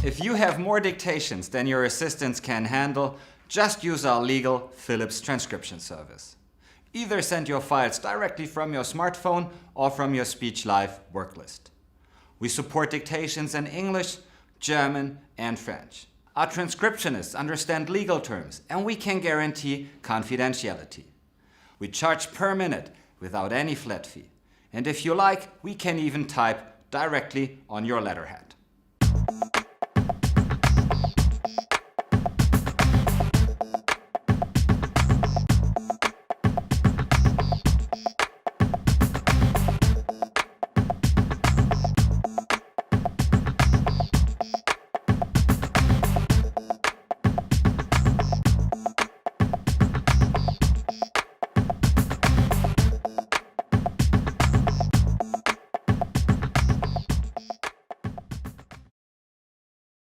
If you have more dictations than your assistants can handle, just use our legal Philips transcription service. Either send your files directly from your smartphone or from your SpeechLive work list. We support dictations in English, German, and French. Our transcriptionists understand legal terms, and we can guarantee confidentiality. We charge per minute without any flat fee. And if you like, we can even type directly on your letterhead.